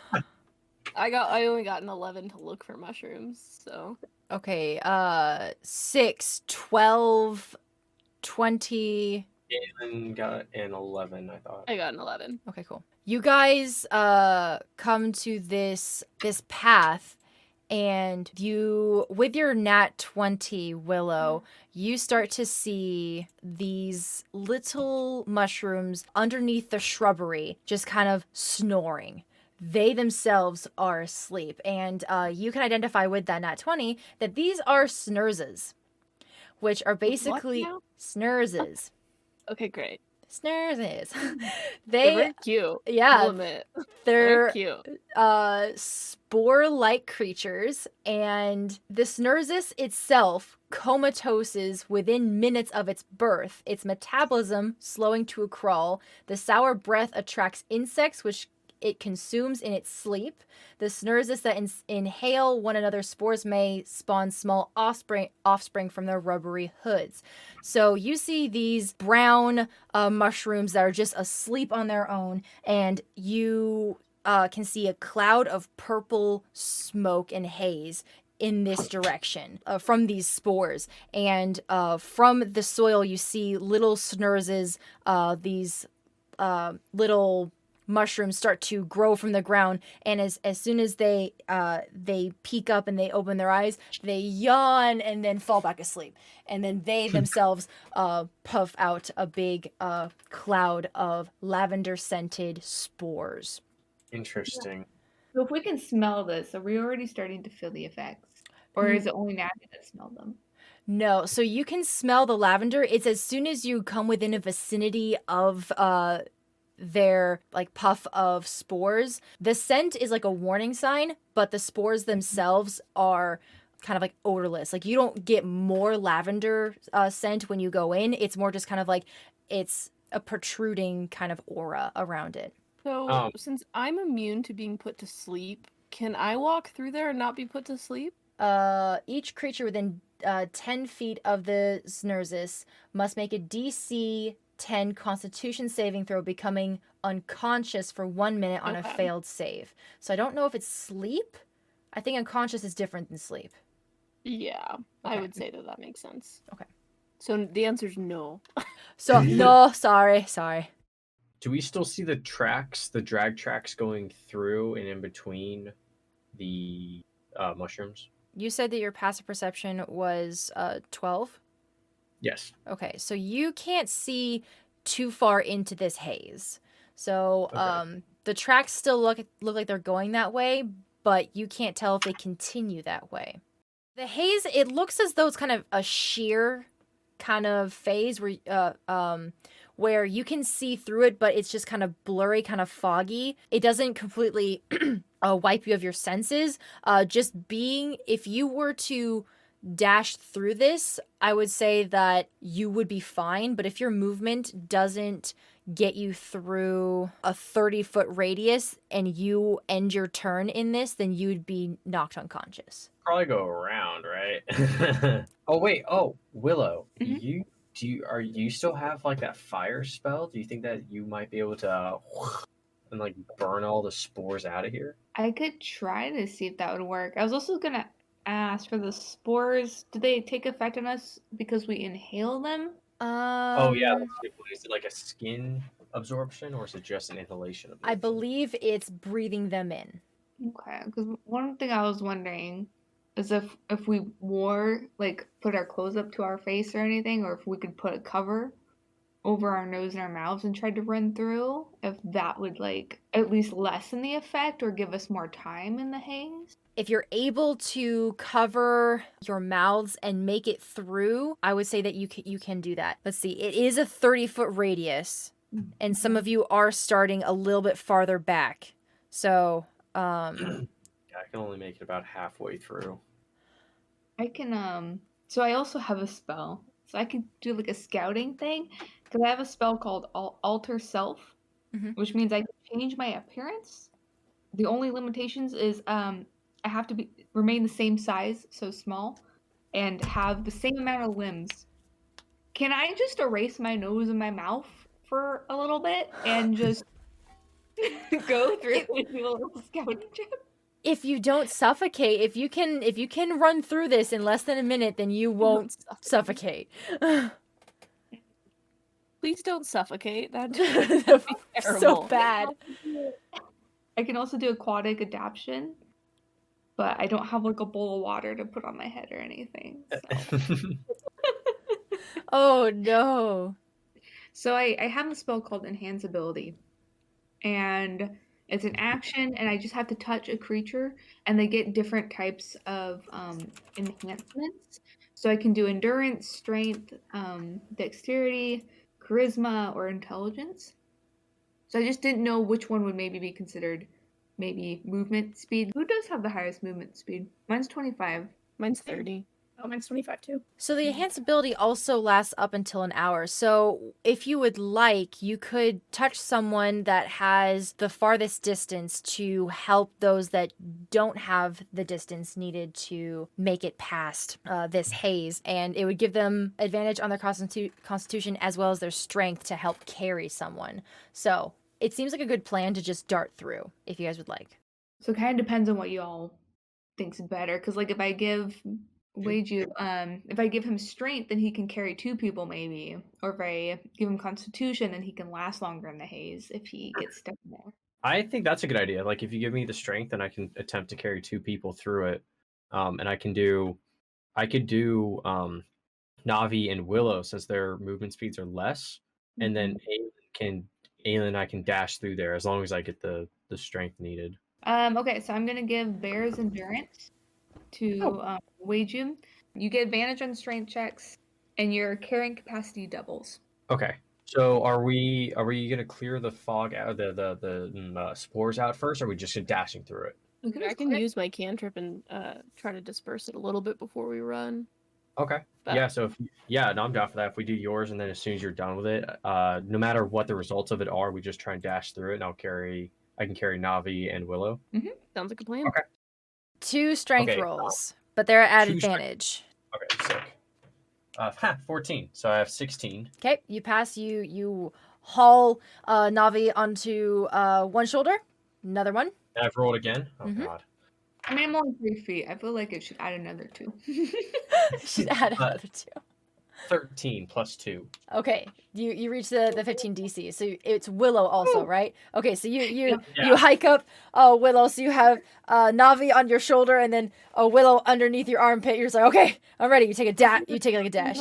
I only got an 11 to look for mushrooms, so Okay, 6, 12, 20. Galen got an 11, I thought. I got an 11. Okay, cool. You guys come to this path, and you, with your nat 20, Willow, you start to see these little mushrooms underneath the shrubbery just kind of snoring. They themselves are asleep, and you can identify with that nat 20 that these are snurzes, which are basically now? snurzes. Okay, great. Snurzes. They're They, very cute. yeah, I'll admit. They're they're cute. spore-like creatures, and the snurzes itself comatoses within minutes of its birth, its metabolism slowing to a crawl. The sour breath attracts insects, which it consumes in its sleep. The snurzes that inhale one another's spores may spawn small offspring from their rubbery hoods. So you see these brown mushrooms that are just asleep on their own, and you can see a cloud of purple smoke and haze in this direction from these spores. And from the soil, you see little snurzes, these little mushrooms start to grow from the ground, and as soon as they peek up and they open their eyes, they yawn and then fall back asleep, and then they themselves puff out a big cloud of lavender scented spores. Interesting. So if we can smell this, are we already starting to feel the effects? Or is it only Navi that smelled them? No, so you can smell the lavender. It's as soon as you come within a vicinity of their like puff of spores. The scent is like a warning sign, but the spores themselves are kind of like odorless. Like you don't get more lavender scent when you go in. It's more just kind of like it's a protruding kind of aura around it. So, since I'm immune to being put to sleep, can I walk through there and not be put to sleep? Each creature within 10 feet of the snurzes must make a DC 10 Constitution saving throw, becoming unconscious for 1 minute on a failed save. So I don't know if it's sleep. I think unconscious is different than sleep. Yeah, I Okay. would say that makes sense. Okay. So the answer's no. So no, sorry. Do we still see the tracks, the drag tracks going through and in between the mushrooms? You said that your passive perception was 12. Yes. Okay, so you can't see too far into this haze. So Okay. the tracks still look like they're going that way, but you can't tell if they continue that way. The haze, it looks as though it's kind of a sheer kind of phase where you can see through it, but it's just kind of blurry, kind of foggy. It doesn't completely wipe you of your senses. Just being, if you were to dash through this, I would say that you would be fine. But if your movement doesn't get you through a 30-foot radius and you end your turn in this, then you'd be knocked unconscious. Probably go around, right? Oh wait, Willow, Mhm. you do you still have like that fire spell? Do you think that you might be able to and like burn all the spores out of here? I could try to see if that would work. I was also gonna ask for the spores. Do they take effect on us because we inhale them? Oh yeah, that's a good point. Is it like a skin absorption or is it just an inhalation absorption? I believe it's breathing them in. Okay, because one thing I was wondering is if we wore like put our clothes up to our face or anything, or if we could put a cover over our nose and our mouths and tried to run through, if that would like at least lessen the effect or give us more time in the haze. If you're able to cover your mouths and make it through, I would say that you can do that. Let's see. It is a 30-foot radius, and some of you are starting a little bit farther back. So, Yeah, I can only make it about halfway through. I can so I also have a spell. So I could do like a scouting thing because I have a spell called Alter Self, which means I can change my appearance. The only limitations is I have to remain the same size, so small, and have the same amount of limbs. Can I just erase my nose and my mouth for a little bit and just go through and do a little scouting trip? if you don't suffocate, if you can run through this in less than a minute, then you won't suffocate. Please don't suffocate. That'd be terrible. So bad. I can also do aquatic adaptation, but I don't have like a bowl of water to put on my head or anything. So, Oh no. so I have a spell called Enhance Ability, and it's an action, and I just have to touch a creature, and they get different types of enhancements. So I can do endurance, strength, dexterity, charisma, or intelligence. So I just didn't know which one would maybe be considered maybe movement speed. Who does have the highest movement speed? Mine's 25. Mine's 30. Oh, mine's 25 too. So the enhanced ability also lasts up until an hour. So if you would like, you could touch someone that has the farthest distance to help those that don't have the distance needed to make it past this haze. And it would give them advantage on their constitution as well as their strength to help carry someone. So it seems like a good plan to just dart through if you guys would like. So it kind of depends on what y'all think's better. Because like if I give if I give him strength, then he can carry 2 people maybe. Or if I give him constitution, then he can last longer in the haze if he gets stuck in there. I think that's a good idea. Like if you give me the strength, then I can attempt to carry 2 people through it. And I could do Navi and Willow since their movement speeds are less. And then Aelin and I can dash through there as long as I get the strength needed. Okay, so I'm gonna give Bear's endurance to Weijun. You get advantage on strength checks, and your carrying capacity doubles. Okay. So are we gonna clear the fog out, the spores out first, or are we just dashing through it? I can use my cantrip and try to disperse it a little bit before we run. Okay. But- Yeah. So I'm down for that. If we do yours, and then as soon as you're done with it, no matter what the results of it are, we just try and dash through it, and I can carry Navi and Willow. Sounds like a plan. Okay. 2 strength Okay, rolls, but they're at 2 advantage. Okay. Sick. 14. So I have 16. Okay, you pass. You haul Navi onto one shoulder, another one. And I've rolled again. Oh God. I mean, I'm only 3 feet. I feel like it should add another 2. She's add another 2. 13 plus 2. Okay, you reach the 15 DC. So it's Willow also, right? Okay, so you Yeah. hike up Willow. So you have Navi on your shoulder and then Willow underneath your armpit. You're just like, okay, I'm ready. You take a dash. You take like a dash.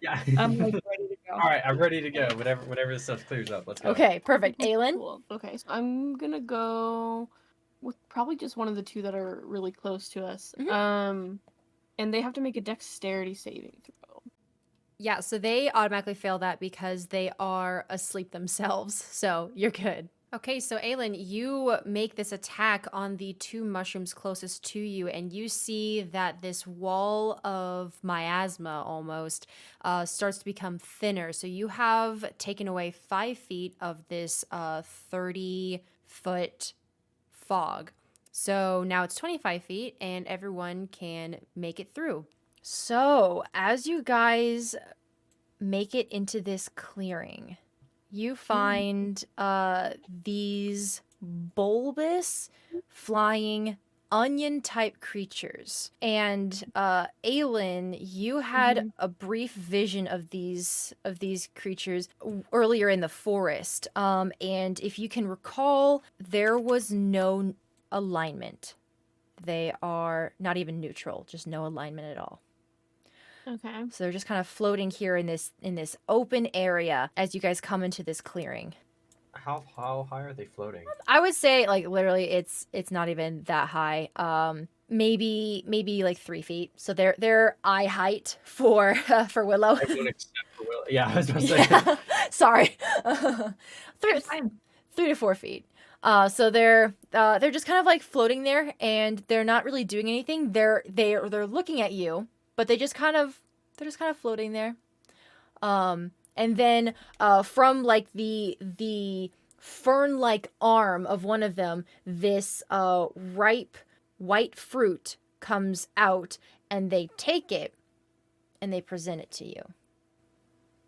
Yeah. I'm like ready to go. All right, I'm ready to go. Whenever this stuff clears up, let's go. Okay, perfect. Aelin. Cool. Okay, so I'm gonna go with probably just one of the 2 that are really close to us. And they have to make a dexterity saving throw. Yeah, so they automatically fail that because they are asleep themselves. So you're good. Okay, so Aelin, you make this attack on the 2 mushrooms closest to you, and you see that this wall of miasma almost starts to become thinner. So you have taken away 5 feet of this 30-foot fog. So now it's 25 feet, and everyone can make it through. So, as you guys make it into this clearing, you find these bulbous, flying onion-type creatures. And Aelin, you had a brief vision of these creatures earlier in the forest. And if you can recall, there was no alignment. They are not even neutral, just no alignment at all. Okay. So they're just kind of floating here in this open area as you guys come into this clearing. How high are they floating? I would say like literally it's not even that high. Maybe like 3 feet. So they're eye height for Willow. Everyone except for Willow. Yeah, I was going to say. Yeah. Sorry. 3 to 4 feet. So they're just kind of like floating there, and they're not really doing anything. They're looking at you, but they're just kind of floating there. And then from like the fern-like arm of one of them, this ripe white fruit comes out, and they take it and they present it to you.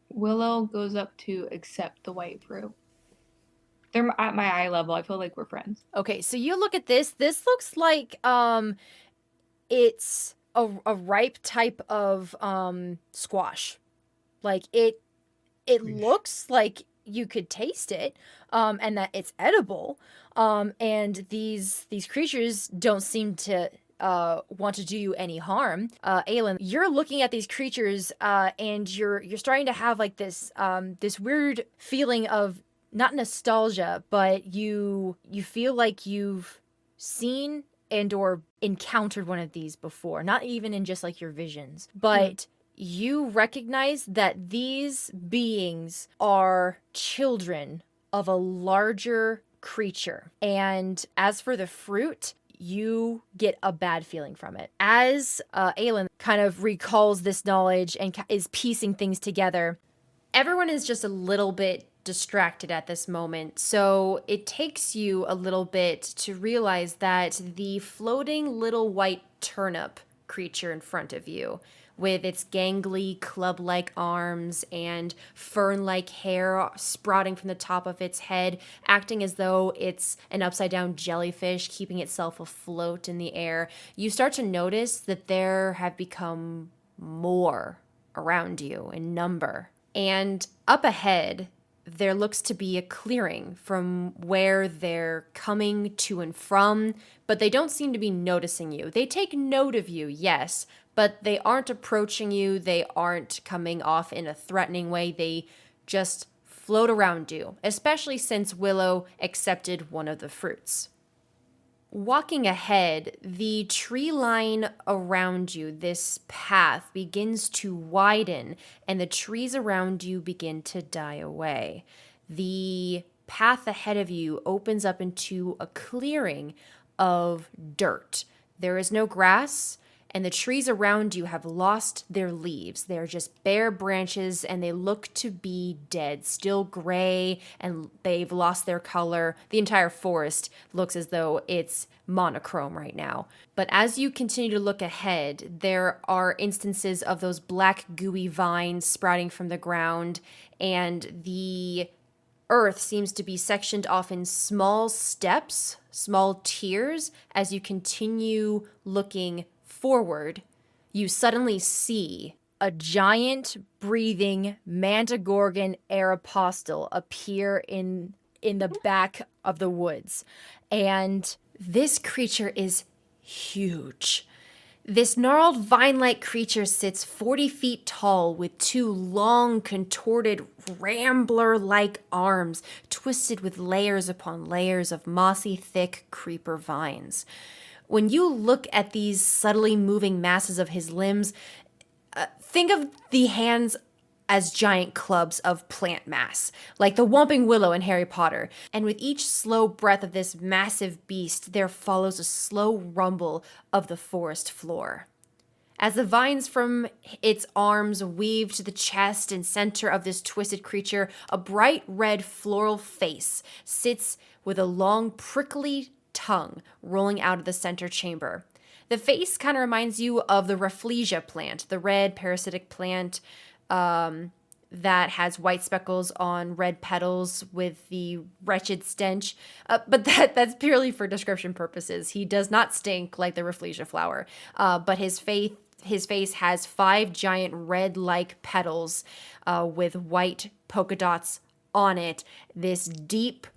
Willow goes up to accept the white fruit. They're at my eye level. I feel like we're friends. Okay, so you look at this. This looks like it's a ripe type of squash. Like it looks like you could taste it, and that it's edible. And these creatures don't seem to want to do you any harm. Aelin, you're looking at these creatures, and you're starting to have like this weird feeling of not nostalgia, but you feel like you've seen and or encountered one of these before, not even in just like your visions, but you recognize that these beings are children of a larger creature. And as for the fruit, you get a bad feeling from it. As Aelin kind of recalls this knowledge and is piecing things together, everyone is just a little bit distracted at this moment. So it takes you a little bit to realize that the floating little white turnip creature in front of you, with its gangly club-like arms and fern-like hair sprouting from the top of its head, acting as though it's an upside-down jellyfish keeping itself afloat in the air, you start to notice that there have become more around you in number. And up ahead, there looks to be a clearing from where they're coming to and from, but they don't seem to be noticing you. They take note of you, yes, but they aren't approaching you. They aren't coming off in a threatening way. They just float around you, especially since Willow accepted one of the fruits. Walking ahead, the tree line around you, this path, begins to widen, and the trees around you begin to die away. The path ahead of you opens up into a clearing of dirt. There is no grass, and the trees around you have lost their leaves. They're just bare branches, and they look to be dead, still gray, and they've lost their color. The entire forest looks as though it's monochrome right now. But as you continue to look ahead, there are instances of those black gooey vines sprouting from the ground, and the earth seems to be sectioned off in small steps, small tiers. As you continue looking forward, you suddenly see a giant breathing Mantagorgon Aeropostale appear in the back of the woods. And this creature is huge. This gnarled vine-like creature sits 40 feet tall with 2 long, contorted, rambler-like arms twisted with layers upon layers of mossy, thick creeper vines. When you look at these subtly moving masses of his limbs, think of the hands as giant clubs of plant mass, like the Whomping Willow in Harry Potter. And with each slow breath of this massive beast, there follows a slow rumble of the forest floor. As the vines from its arms weave to the chest and center of this twisted creature, a bright red floral face sits with a long, prickly tongue rolling out of the center chamber. The face kind of reminds you of the Rafflesia plant, the red parasitic plant that has white speckles on red petals with the wretched stench. But that's purely for description purposes. He does not stink like the Rafflesia flower, but his face has 5 giant red-like petals with white polka dots on it. This deep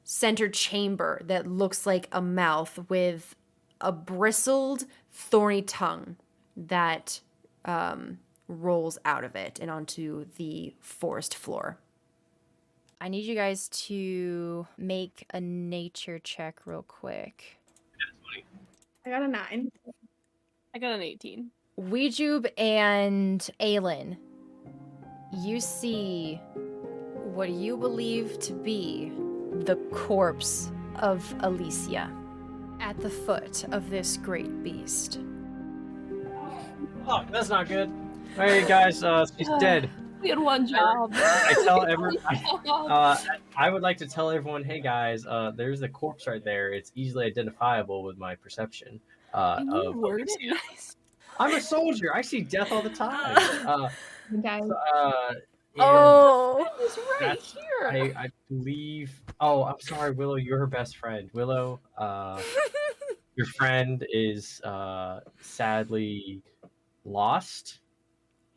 center chamber that looks like a mouth with a bristled, thorny tongue that rolls out of it and onto the forest floor. I need you guys to make a nature check real quick. I got a 9. I got an 18. Weejube and Aelin, you see what you believe to be the corpse of Alicia at the foot of this great beast. Oh, that's not good. Hey guys, she's dead. We had one job. I tell everyone. I would like to tell everyone, hey guys, there's a corpse right there. It's easily identifiable with my perception. Can you Of word it Alicia. nice? I'm a soldier. I see death all the time. Guys, And Oh, It was right that's- here. I believe. Oh, I'm sorry, Willow. You're her best friend. Willow, your friend is sadly lost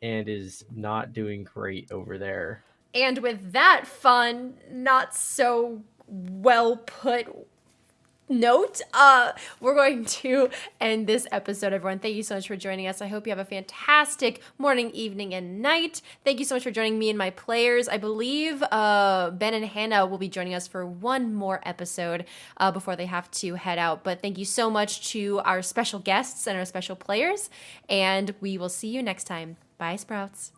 and is not doing great over there. and with that fun, not so well put note, we're going to end this episode, everyone. Thank you so much for joining us. I hope you have a fantastic morning, evening, and night. Thank you so much for joining me and my players. I believe Ben and Hannah will be joining us for one more episode before they have to head out. But thank you so much to our special guests and our special players, and we will see you next time. Bye, Sprouts.